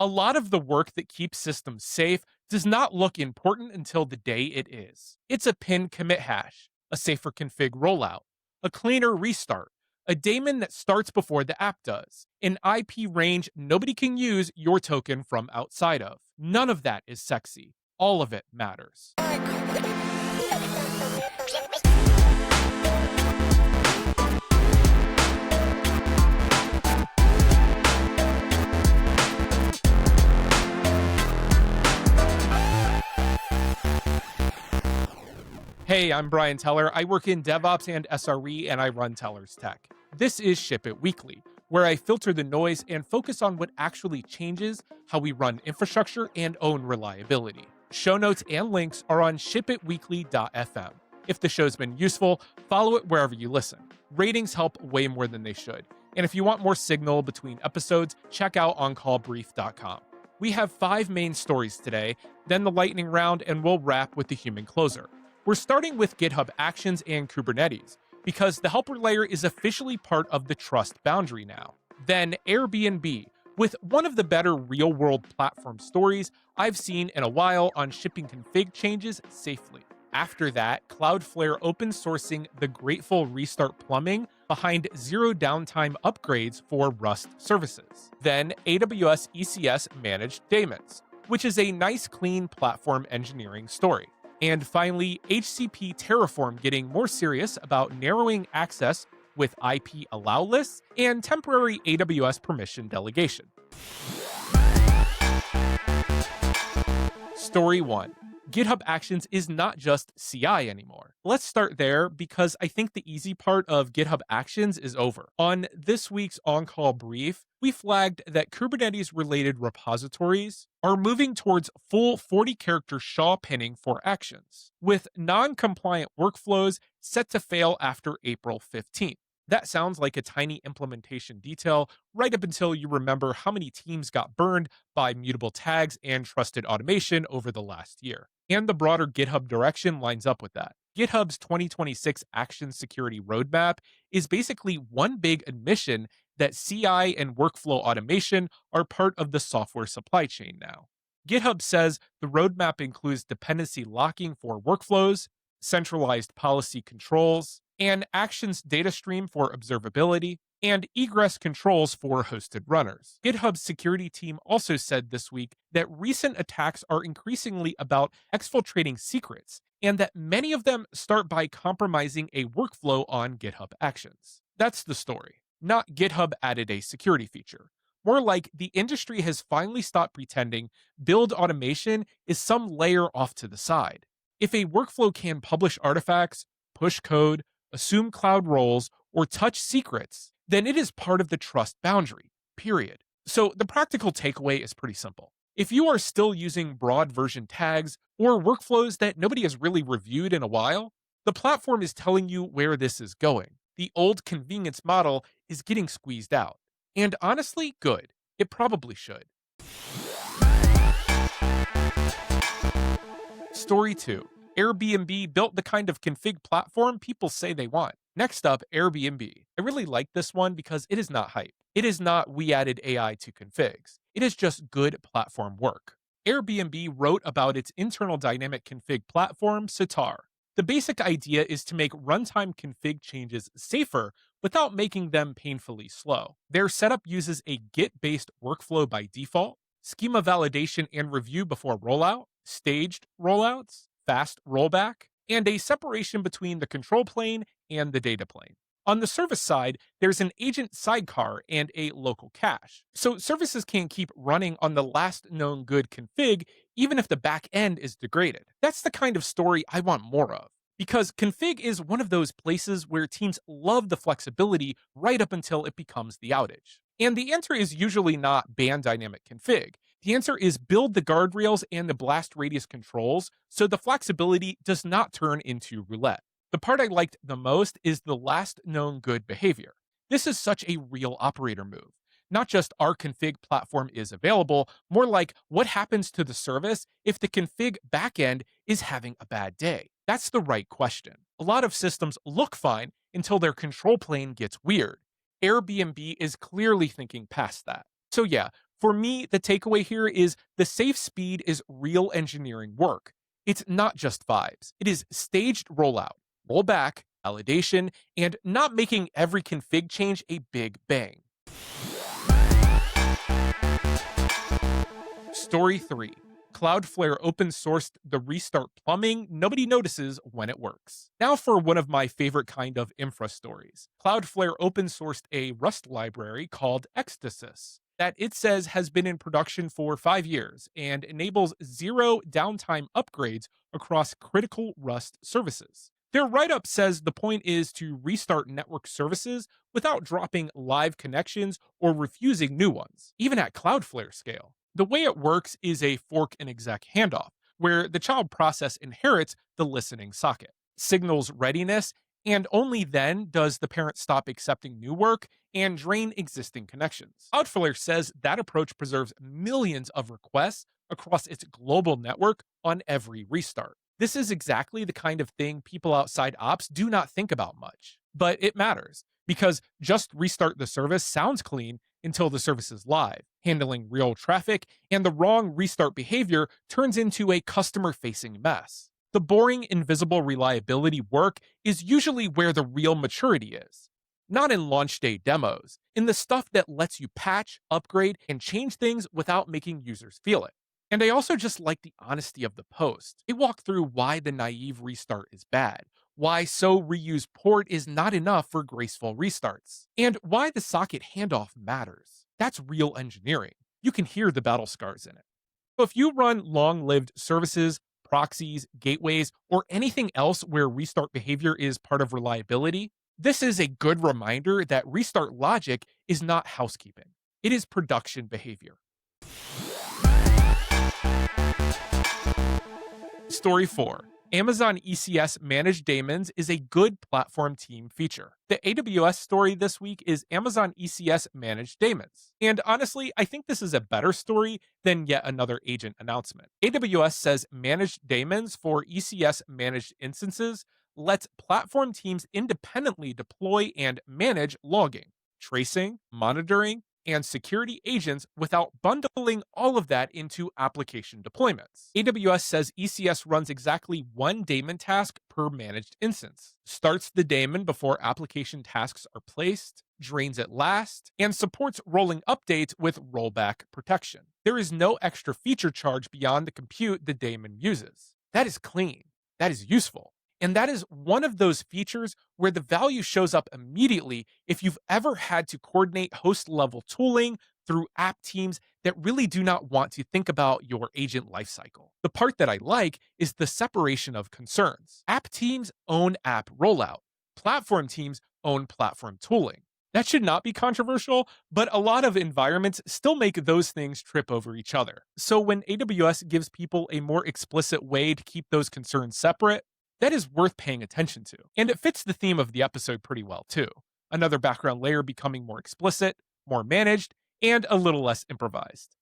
A lot of the work that keeps systems safe does not look important until the day it is. It's a pin commit hash, a safer config rollout, a cleaner restart, a daemon that starts before the app does, an IP range nobody can use your token from outside of. None of that is sexy. All of it matters. Hey, I'm Brian Teller. I work in DevOps and SRE, and I run Teller's Tech. This is Ship It Weekly, where I filter the noise and focus on what actually changes how we run infrastructure and own reliability. Show notes and links are on shipitweekly.fm. If the show's been useful, follow it wherever you listen. Ratings help way more than they should. And if you want more signal between episodes, check out oncallbrief.com. We have 5 main stories today, then the lightning round, and we'll wrap with the human closer. We're starting with GitHub Actions and Kubernetes, because the helper layer is officially part of the trust boundary now. Then Airbnb, with one of the better real-world platform stories I've seen in a while on shipping config changes safely. After that, Cloudflare open sourcing the grateful restart plumbing behind zero downtime upgrades for Rust services. Then AWS ECS managed Daemons, which is a nice clean platform engineering story. And finally, HCP Terraform getting more serious about narrowing access with IP allow lists and temporary AWS permission delegation. Story 1. GitHub Actions is not just CI anymore. Let's start there because I think the easy part of GitHub Actions is over. On this week's on-call brief, we flagged that Kubernetes-related repositories are moving towards full 40-character SHA pinning for actions, with non-compliant workflows set to fail after April 15th. That sounds like a tiny implementation detail right up until you remember how many teams got burned by mutable tags and trusted automation over the last year. And the broader GitHub direction lines up with that. GitHub's 2026 Action Security Roadmap is basically one big admission that CI and workflow automation are part of the software supply chain now. GitHub says the roadmap includes dependency locking for workflows, centralized policy controls, and Actions data stream for observability, and egress controls for hosted runners. GitHub's security team also said this week that recent attacks are increasingly about exfiltrating secrets, and that many of them start by compromising a workflow on GitHub Actions. That's the story. Not GitHub added a security feature. More like the industry has finally stopped pretending build automation is some layer off to the side. If a workflow can publish artifacts, push code, assume cloud roles, or touch secrets, then it is part of the trust boundary, period. So the practical takeaway is pretty simple. If you are still using broad version tags or workflows that nobody has really reviewed in a while, the platform is telling you where this is going. The old convenience model is getting squeezed out. And honestly, good. It probably should. Story 2. Airbnb built the kind of config platform people say they want. Next up, Airbnb. I really like this one because it is not hype. It is not we added AI to configs. It is just good platform work. Airbnb wrote about its internal dynamic config platform, Sitar. The basic idea is to make runtime config changes safer without making them painfully slow. Their setup uses a Git-based workflow by default, schema validation and review before rollout, staged rollouts, fast rollback, and a separation between the control plane and the data plane. On the service side, there's an agent sidecar and a local cache. So services can keep running on the last known good config even if the back end is degraded. That's the kind of story I want more of. Because config is one of those places where teams love the flexibility right up until it becomes the outage. And the answer is usually not ban dynamic config. The answer is build the guardrails and the blast radius controls so the flexibility does not turn into roulette. The part I liked the most is the last known good behavior. This is such a real operator move. Not just our config platform is available, more like what happens to the service if the config backend is having a bad day. That's the right question. A lot of systems look fine until their control plane gets weird. Airbnb is clearly thinking past that. So yeah, For me, the takeaway here is the safe speed is real engineering work. It's not just vibes. It is staged rollout, rollback, validation, and not making every config change a big bang. Story 3. Cloudflare open sourced the restart plumbing nobody notices when it works. Now for one of my favorite kind of infra stories. Cloudflare open sourced a Rust library called Ecstasis that it says has been in production for 5 years and enables zero downtime upgrades across critical Rust services. Their write-up says the point is to restart network services without dropping live connections or refusing new ones, even at Cloudflare scale. The way it works is a fork and exec handoff, where the child process inherits the listening socket, signals readiness, and only then does the parent stop accepting new work and drain existing connections. Cloudflare says that approach preserves millions of requests across its global network on every restart. This is exactly the kind of thing people outside ops do not think about much. But it matters, because just restart the service sounds clean until the service is live, handling real traffic, and the wrong restart behavior turns into a customer-facing mess. The boring, invisible reliability work is usually where the real maturity is. Not in launch day demos, in the stuff that lets you patch, upgrade, and change things without making users feel it. And I also just like the honesty of the post. They walk through why the naive restart is bad, why so reuse port is not enough for graceful restarts, and why the socket handoff matters. That's real engineering. You can hear the battle scars in it. So if you run long-lived services, proxies, gateways, or anything else where restart behavior is part of reliability, this is a good reminder that restart logic is not housekeeping. It is production behavior. Story 4. Amazon ECS Managed Daemons is a good platform team feature. The AWS story this week is Amazon ECS Managed Daemons. And honestly, I think this is a better story than yet another agent announcement. AWS says Managed Daemons for ECS managed instances lets platform teams independently deploy and manage logging, tracing, monitoring, and security agents without bundling all of that into application deployments. AWS says ECS runs exactly one daemon task per managed instance, starts the daemon before application tasks are placed, drains it last, and supports rolling updates with rollback protection. There is no extra feature charge beyond the compute the daemon uses. That is clean. That is useful. And that is one of those features where the value shows up immediately if you've ever had to coordinate host-level tooling through app teams that really do not want to think about your agent lifecycle. The part that I like is the separation of concerns. App teams own app rollout. Platform teams own platform tooling. That should not be controversial, but a lot of environments still make those things trip over each other. So when AWS gives people a more explicit way to keep those concerns separate, that is worth paying attention to. And it fits the theme of the episode pretty well, too. Another background layer becoming more explicit, more managed, and a little less improvised.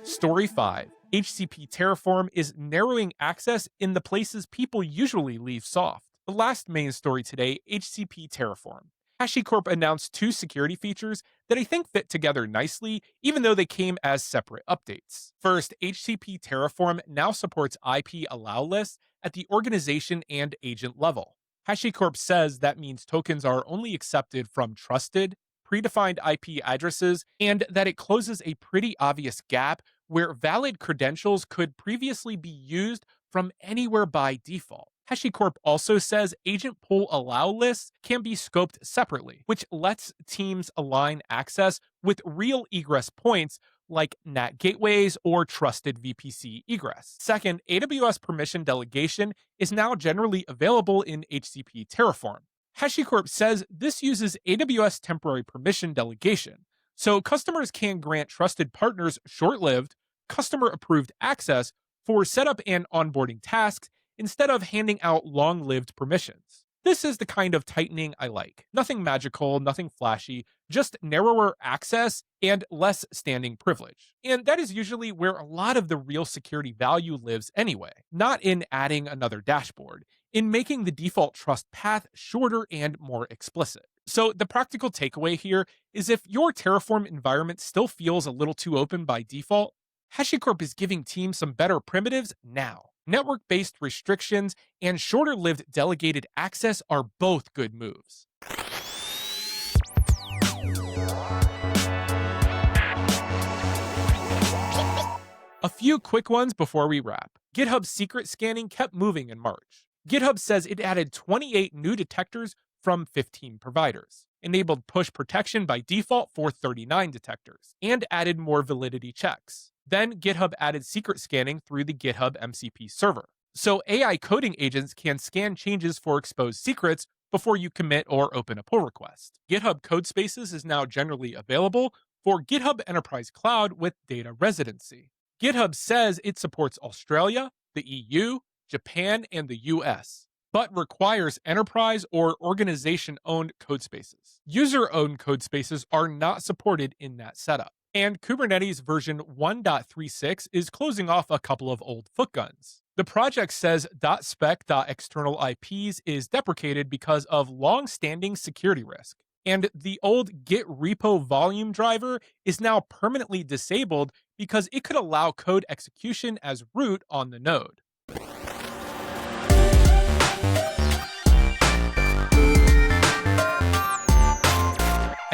Story 5. HCP Terraform is narrowing access in the places people usually leave soft. The last main story today, HCP Terraform. HashiCorp announced 2 security features that I think fit together nicely, even though they came as separate updates. First, HCP Terraform now supports IP allow lists at the organization and agent level. HashiCorp says that means tokens are only accepted from trusted, predefined IP addresses, and that it closes a pretty obvious gap where valid credentials could previously be used from anywhere by default. HashiCorp also says agent pool allow lists can be scoped separately, which lets teams align access with real egress points like NAT gateways or trusted VPC egress. Second, AWS permission delegation is now generally available in HCP Terraform. HashiCorp says this uses AWS temporary permission delegation, so customers can grant trusted partners short-lived, customer-approved access for setup and onboarding tasks instead of handing out long-lived permissions. This is the kind of tightening I like. Nothing magical, nothing flashy, just narrower access and less standing privilege. And that is usually where a lot of the real security value lives anyway, not in adding another dashboard, in making the default trust path shorter and more explicit. So, the practical takeaway here is if your Terraform environment still feels a little too open by default, HashiCorp is giving teams some better primitives now. Network based restrictions and shorter lived delegated access are both good moves. A few quick ones before we wrap. GitHub secret scanning kept moving in March. GitHub says it added 28 new detectors from 15 providers, enabled push protection by default for 39 detectors, and added more validity checks. Then GitHub added secret scanning through the GitHub MCP server. So AI coding agents can scan changes for exposed secrets before you commit or open a pull request. GitHub Codespaces is now generally available for GitHub Enterprise Cloud with data residency. GitHub says it supports Australia, the EU, Japan, and the US, but requires enterprise or organization-owned codespaces. User-owned codespaces are not supported in that setup. And Kubernetes version 1.36 is closing off a couple of old footguns. The project says .spec.external IPs is deprecated because of long-standing security risk. And the old Git repo volume driver is now permanently disabled because it could allow code execution as root on the node.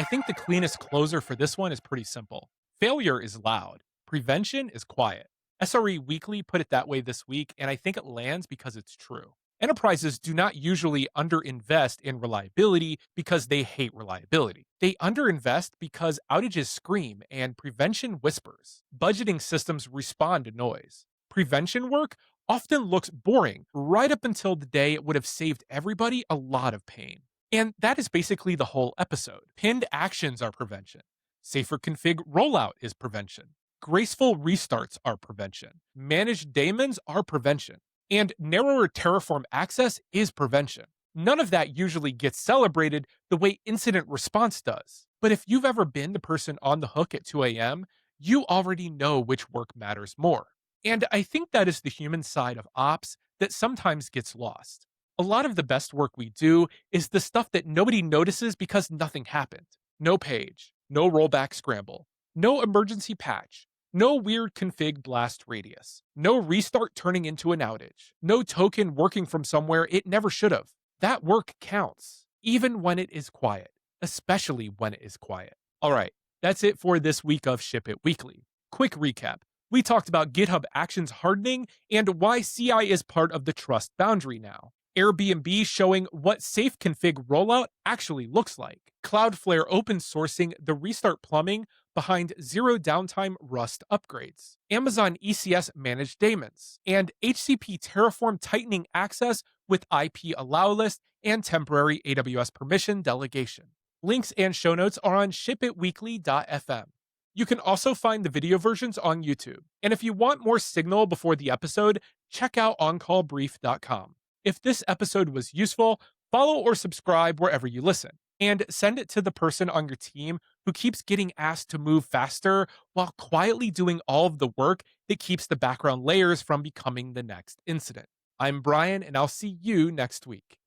I think the cleanest closer for this one is pretty simple. Failure is loud. Prevention is quiet. SRE Weekly put it that way this week, and I think it lands because it's true. Enterprises do not usually underinvest in reliability because they hate reliability. They underinvest because outages scream and prevention whispers. Budgeting systems respond to noise. Prevention work often looks boring right up until the day it would have saved everybody a lot of pain. And that is basically the whole episode. Pinned actions are prevention. Safer config rollout is prevention. Graceful restarts are prevention. Managed daemons are prevention. And narrower Terraform access is prevention. None of that usually gets celebrated the way incident response does. But if you've ever been the person on the hook at 2 a.m., you already know which work matters more. And I think that is the human side of ops that sometimes gets lost. A lot of the best work we do is the stuff that nobody notices because nothing happened. No page, no rollback scramble, no emergency patch, no weird config blast radius, no restart turning into an outage, no token working from somewhere it never should have. That work counts, even when it is quiet, especially when it is quiet. All right, that's it for this week of Ship It Weekly. Quick recap. We talked about GitHub Actions hardening and why CI is part of the trust boundary now. Airbnb showing what safe config rollout actually looks like. Cloudflare open sourcing the restart plumbing behind zero downtime Rust upgrades. Amazon ECS managed daemons. And HCP Terraform tightening access with IP allow list and temporary AWS permission delegation. Links and show notes are on shipitweekly.fm. You can also find the video versions on YouTube. And if you want more signal before the episode, check out oncallbrief.com. If this episode was useful, follow or subscribe wherever you listen, and send it to the person on your team who keeps getting asked to move faster while quietly doing all of the work that keeps the background layers from becoming the next incident. I'm Brian, and I'll see you next week.